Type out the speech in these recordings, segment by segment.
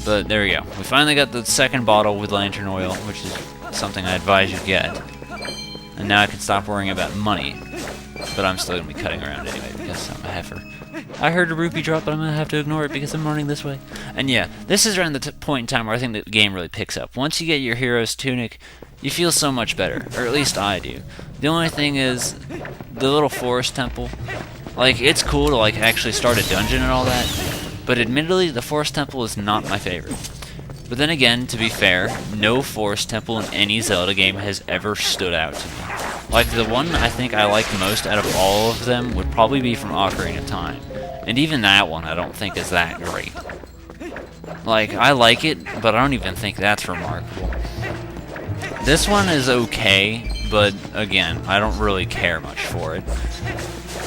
But there we go. We finally got the second bottle with lantern oil, which is something I advise you get. And now I can stop worrying about money. But I'm still going to be cutting around anyway because I'm a heifer. I heard a rupee drop, but I'm going to have to ignore it because I'm running this way. And yeah, this is around the point in time where I think the game really picks up. Once you get your hero's tunic, you feel so much better. Or at least I do. The only thing is, the little forest temple, like, it's cool to, like, actually start a dungeon and all that. But admittedly, the forest temple is not my favorite. But then again, to be fair, no forest temple in any Zelda game has ever stood out to me. Like, the one I think I like most out of all of them would probably be from Ocarina of Time. And even that one I don't think is that great. Like, I like it, but I don't even think that's remarkable. This one is okay, but again, I don't really care much for it.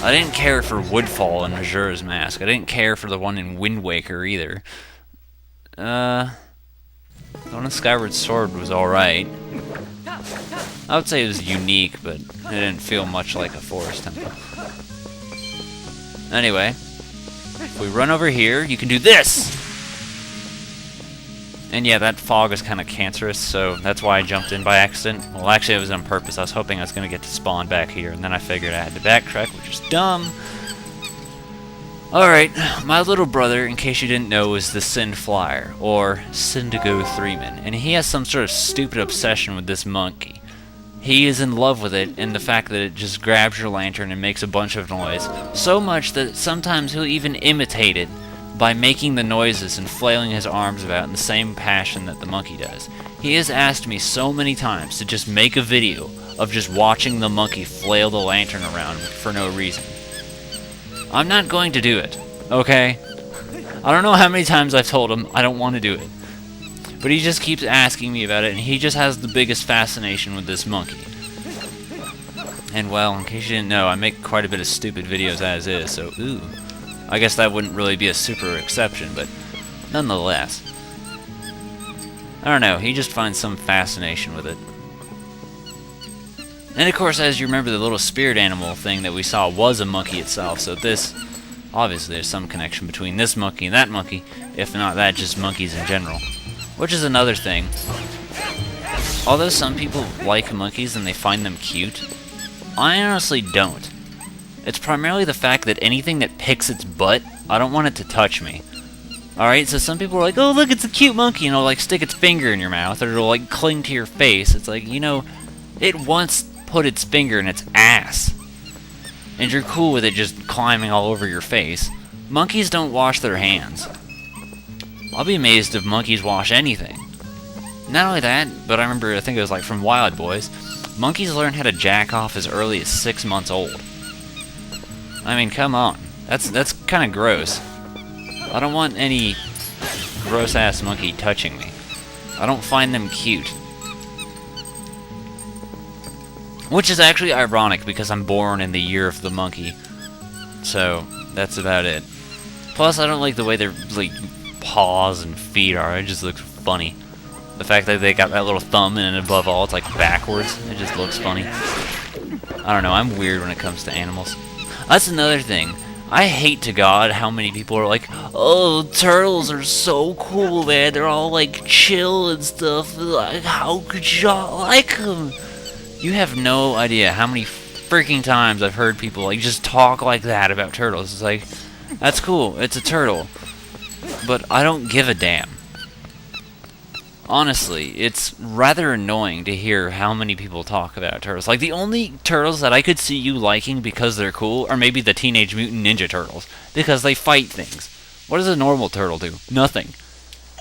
I didn't care for Woodfall in Majora's Mask. I didn't care for the one in Wind Waker either. The one in Skyward Sword was alright. I would say it was unique, but it didn't feel much like a forest temple. Anyway, if we run over here, you can do this! And yeah, that fog is kind of cancerous, so that's why I jumped in by accident. Well, actually, it was on purpose. I was hoping I was going to get to spawn back here, and then I figured I had to backtrack, which is dumb. Alright, my little brother, in case you didn't know, is the Sin Flyer, or Syndigo Threeman, and he has some sort of stupid obsession with this monkey. He is in love with it, and the fact that it just grabs your lantern and makes a bunch of noise, so much that sometimes he'll even imitate it by making the noises and flailing his arms about in the same passion that the monkey does. He has asked me so many times to just make a video of just watching the monkey flail the lantern around for no reason. I'm not going to do it, okay? I don't know how many times I've told him I don't want to do it. But he just keeps asking me about it, and he just has the biggest fascination with this monkey. And well, in case you didn't know, I make quite a bit of stupid videos as is, so ooh. I guess that wouldn't really be a super exception, but nonetheless. I don't know, he just finds some fascination with it. And of course, as you remember, the little spirit animal thing that we saw was a monkey itself, so this, obviously there's some connection between this monkey and that monkey, if not that, just monkeys in general. Which is another thing. Although some people like monkeys and they find them cute, I honestly don't. It's primarily the fact that anything that picks its butt, I don't want it to touch me. Alright, so some people are like, oh look, it's a cute monkey, and it'll like stick its finger in your mouth, or it'll like cling to your face. It's like, you know, it once put its finger in its ass. And you're cool with it just climbing all over your face. Monkeys don't wash their hands. I'll be amazed if monkeys wash anything. Not only that, but I remember, I think it was like from Wild Boys, monkeys learn how to jack off as early as 6 months old. I mean, come on. That's kind of gross. I don't want any gross-ass monkey touching me. I don't find them cute. Which is actually ironic because I'm born in the year of the monkey. So, that's about it. Plus, I don't like the way their like paws and feet are. It just looks funny. The fact that they got that little thumb and above all, it's like backwards. It just looks funny. I don't know, I'm weird when it comes to animals. That's another thing. I hate to God how many people are like, oh, turtles are so cool, man. They're all like chill and stuff. Like, how could y'all like them? You have no idea how many freaking times I've heard people like just talk like that about turtles. It's like, that's cool, it's a turtle. But I don't give a damn. Honestly, it's rather annoying to hear how many people talk about turtles. Like, the only turtles that I could see you liking because they're cool are maybe the Teenage Mutant Ninja Turtles, because they fight things. What does a normal turtle do? Nothing.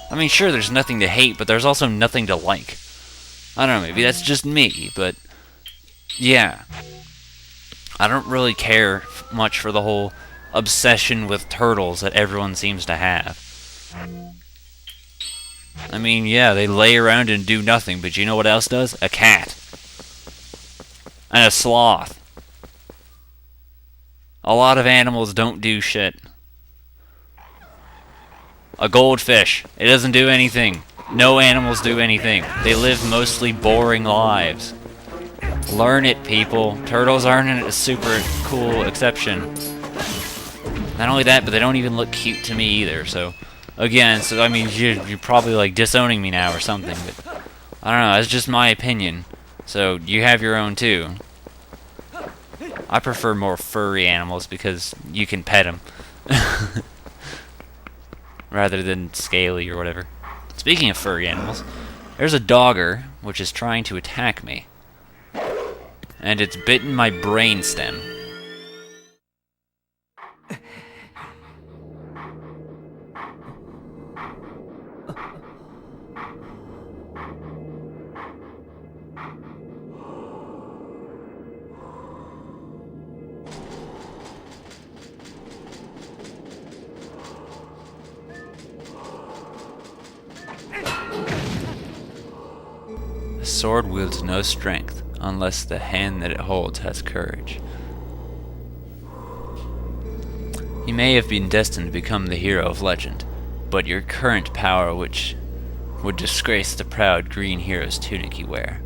I mean, sure, there's nothing to hate, but there's also nothing to like. I don't know, maybe that's just me, but yeah. I don't really care much for the whole obsession with turtles that everyone seems to have. I mean, yeah, they lay around and do nothing, but you know what else does? A cat. And a sloth. A lot of animals don't do shit. A goldfish. It doesn't do anything. No animals do anything. They live mostly boring lives. Learn it, people. Turtles aren't a super cool exception. Not only that, but they don't even look cute to me either, so again, so I mean, you're probably like disowning me now or something, but I don't know, that's just my opinion. So you have your own too. I prefer more furry animals because you can pet them. Rather than scaly or whatever. Speaking of furry animals, there's a dogger which is trying to attack me. And it's bitten my brain stem. A sword wields no strength unless the hand that it holds has courage. You may have been destined to become the hero of legend, but your current power which would disgrace the proud green hero's tunic you wear.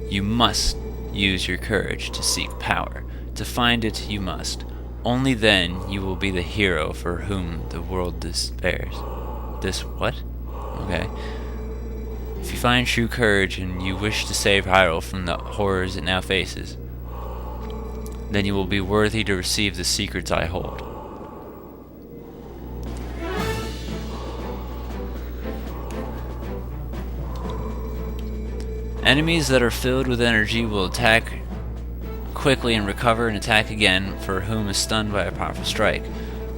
You must use your courage to seek power. To find it you must. Only then you will be the hero for whom the world despairs. This what? Okay. If you find true courage and you wish to save Hyrule from the horrors it now faces, then you will be worthy to receive the secrets I hold. Enemies that are filled with energy will attack quickly and recover and attack again, for whom is stunned by a powerful strike.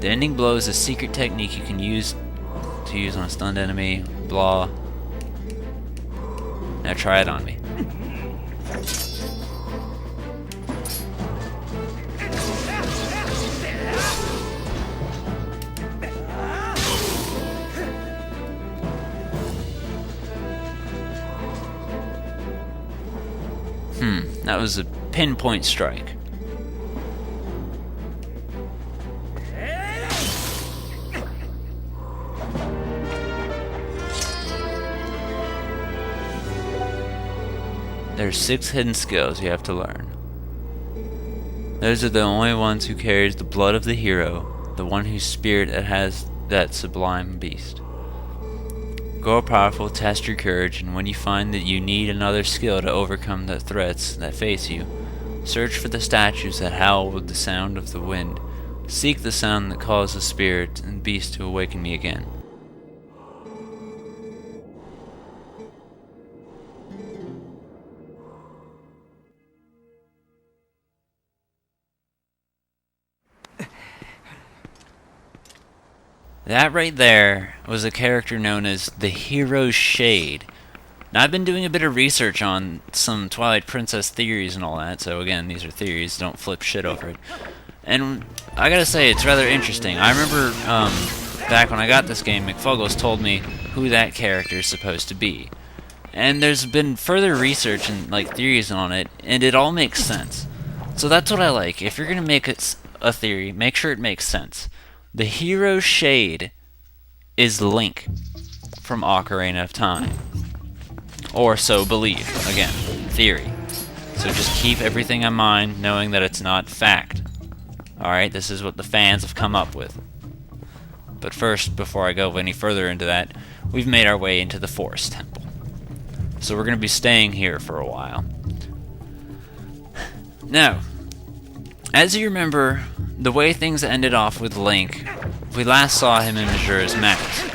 The ending blow is a secret technique you can use on a stunned enemy. Blah. Now try it on me. That was a pinpoint strike. There's 6 hidden skills you have to learn. Those are the only ones who carries the blood of the hero, the one whose spirit has that sublime beast. Grow powerful, test your courage, and when you find that you need another skill to overcome the threats that face you, search for the statues that howl with the sound of the wind. Seek the sound that calls the spirit and beast to awaken me again. That right there was a character known as the Hero's Shade. Now, I've been doing a bit of research on some Twilight Princess theories and all that, so again, these are theories, don't flip shit over it. And I gotta say, it's rather interesting. I remember back when I got this game, McFuggles told me who that character is supposed to be. And there's been further research and like theories on it, and it all makes sense. So that's what I like. If you're gonna make a theory, make sure it makes sense. The Hero's Shade is Link from Ocarina of Time. Or so believe. Again, theory. So just keep everything in mind, knowing that it's not fact. Alright, this is what the fans have come up with. But first, before I go any further into that, we've made our way into the Forest Temple. So we're going to be staying here for a while. Now, as you remember, the way things ended off with Link, we last saw him in Majora's Mask.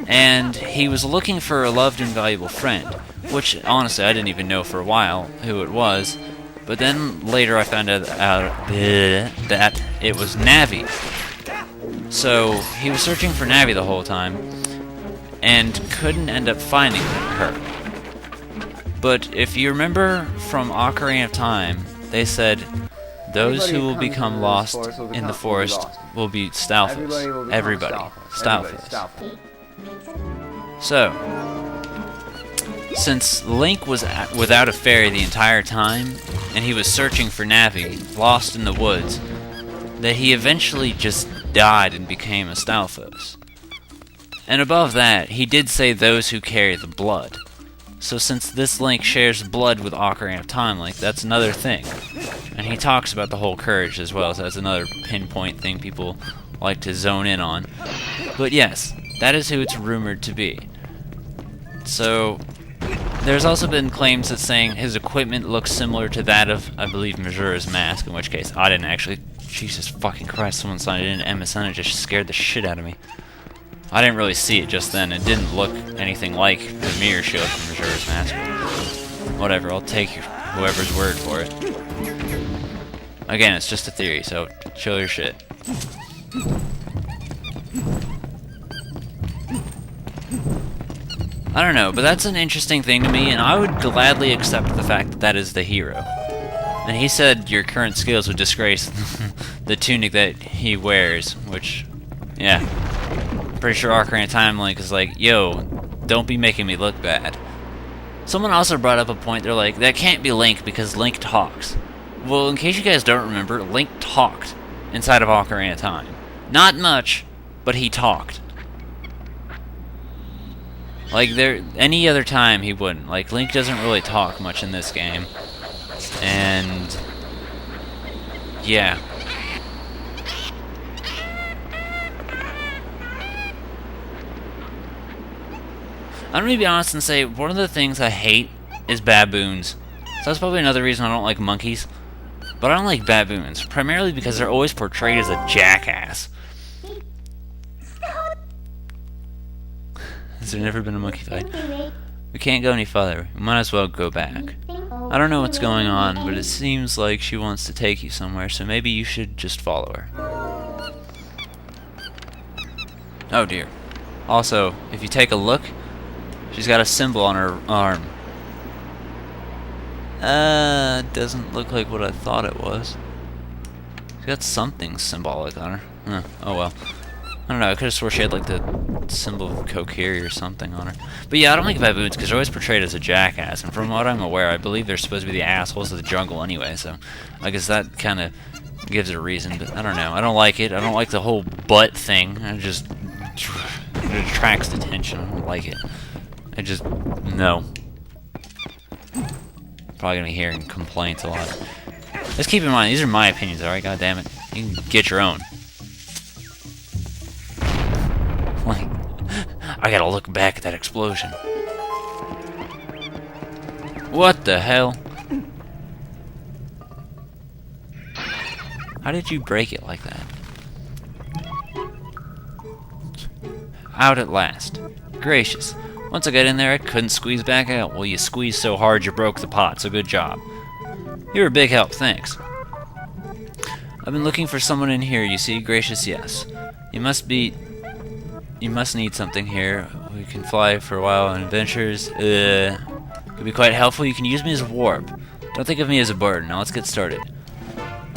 And he was looking for a loved and valuable friend, which honestly I didn't even know for a while who it was, but then later I found out that it was Navi. So he was searching for Navi the whole time, and couldn't end up finding her. But if you remember from Ocarina of Time, they said, those who will become lost in the forest will be Stalfos. Everybody. Stalfos. So, since Link was without a fairy the entire time, and he was searching for Navi, lost in the woods, that he eventually just died and became a Stalfos. And above that, he did say those who carry the blood. So since this Link shares blood with Ocarina of Time Link, that's another thing. And he talks about the whole courage as well, so that's another pinpoint thing people like to zone in on. But yes, that is who it's rumored to be. So, there's also been claims that saying his equipment looks similar to that of, I believe, Majora's Mask, in which case I didn't actually... Jesus fucking Christ, someone signed it in MSN and just scared the shit out of me. I didn't really see it just then. It didn't look anything like the mirror shield from Majora's Mask. Whatever, I'll take whoever's word for it. Again, it's just a theory, so chill your shit. I don't know, but that's an interesting thing to me, and I would gladly accept the fact that that is the hero. And he said your current skills would disgrace the tunic that he wears, which, yeah. Pretty sure Ocarina of Time Link is like, yo, don't be making me look bad. Someone also brought up a point, they're like, that can't be Link because Link talks. Well, in case you guys don't remember, Link talked inside of Ocarina of Time. Not much, but he talked. Like, any other time he wouldn't. Like, Link doesn't really talk much in this game. And... yeah. I'm gonna be honest and say, one of the things I hate is baboons. So that's probably another reason I don't like monkeys. But I don't like baboons, primarily because they're always portrayed as a jackass. Has there never been a monkey fight? We can't go any further. We might as well go back. I don't know what's going on, but it seems like she wants to take you somewhere, so maybe you should just follow her. Oh dear. Also, if you take a look, she's got a symbol on her arm. Doesn't look like what I thought it was. She's got something symbolic on her. Oh well. I don't know, I could have swore she had like the symbol of Kokiri or something on her. But yeah, I don't like baboons because they're always portrayed as a jackass, and from what I'm aware, I believe they're supposed to be the assholes of the jungle anyway, so I guess that kind of gives it a reason, but I don't know. I don't like it. I don't like the whole butt thing. It attracts attention. I don't like it. I just, no. Probably gonna be hearing complaints a lot. Just keep in mind, these are my opinions, alright? God damn it. You can get your own. Like, I gotta look back at that explosion. What the hell? How did you break it like that? Out at last. Gracious. Once I got in there, I couldn't squeeze back out. Well, you squeezed so hard you broke the pot, so good job. You were a big help, thanks. I've been looking for someone in here, you see. Gracious, yes. You must need something here. We can fly for a while on adventures. Could be quite helpful. You can use me as a warp. Don't think of me as a burden. Now let's get started.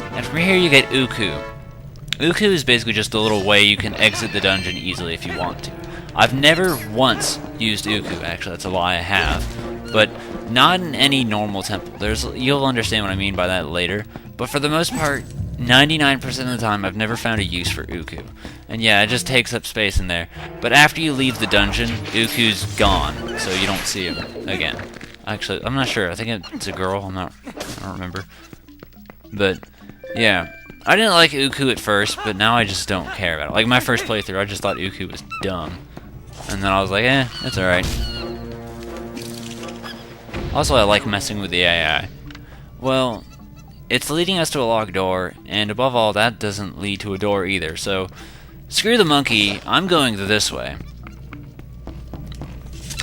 And from here you get Uku. Uku is basically just a little way you can exit the dungeon easily if you want to. I've never once used Uku, actually, that's a lie, I have. But not in any normal temple. You'll understand what I mean by that later. But for the most part, 99% of the time, I've never found a use for Uku. And yeah, it just takes up space in there. But after you leave the dungeon, Uku's gone, so you don't see him again. Actually, I'm not sure. I think it's a girl. I don't remember. But yeah, I didn't like Uku at first, but now I just don't care about it. Like my first playthrough, I just thought Uku was dumb. And then I was like, it's alright. Also, I like messing with the AI. Well, it's leading us to a locked door, and above all, that doesn't lead to a door either, so screw the monkey, I'm going this way.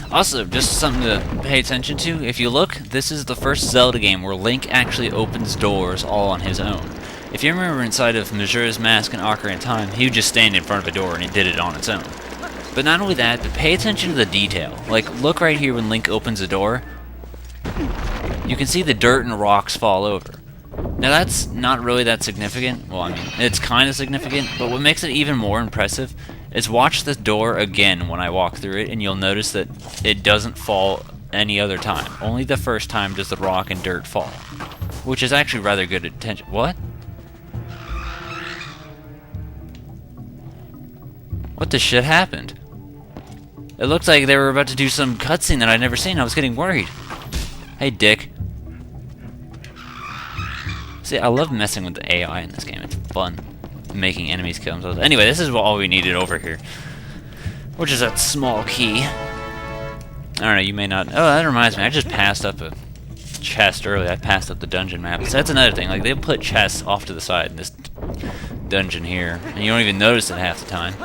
Also, just something to pay attention to, if you look, this is the first Zelda game where Link actually opens doors all on his own. If you remember inside of Majora's Mask and Ocarina of Time, he would just stand in front of a door and it did it on its own. But not only that, but pay attention to the detail. Like, look right here when Link opens a door. You can see the dirt and rocks fall over. Now that's not really that significant. Well, I mean, it's kind of significant, but what makes it even more impressive is watch the door again when I walk through it, and you'll notice that it doesn't fall any other time. Only the first time does the rock and dirt fall. Which is actually rather good attention. What? What the shit happened? It looked like they were about to do some cutscene that I'd never seen. I was getting worried. Hey, dick. See, I love messing with the AI in this game. It's fun. Making enemies kill themselves. Anyway, this is all we needed over here. Which is that small key. I don't know, you may not... Oh, that reminds me. I just passed up a chest earlier. I passed up the dungeon map. So that's another thing. Like, they put chests off to the side in this dungeon here. And you don't even notice it half the time.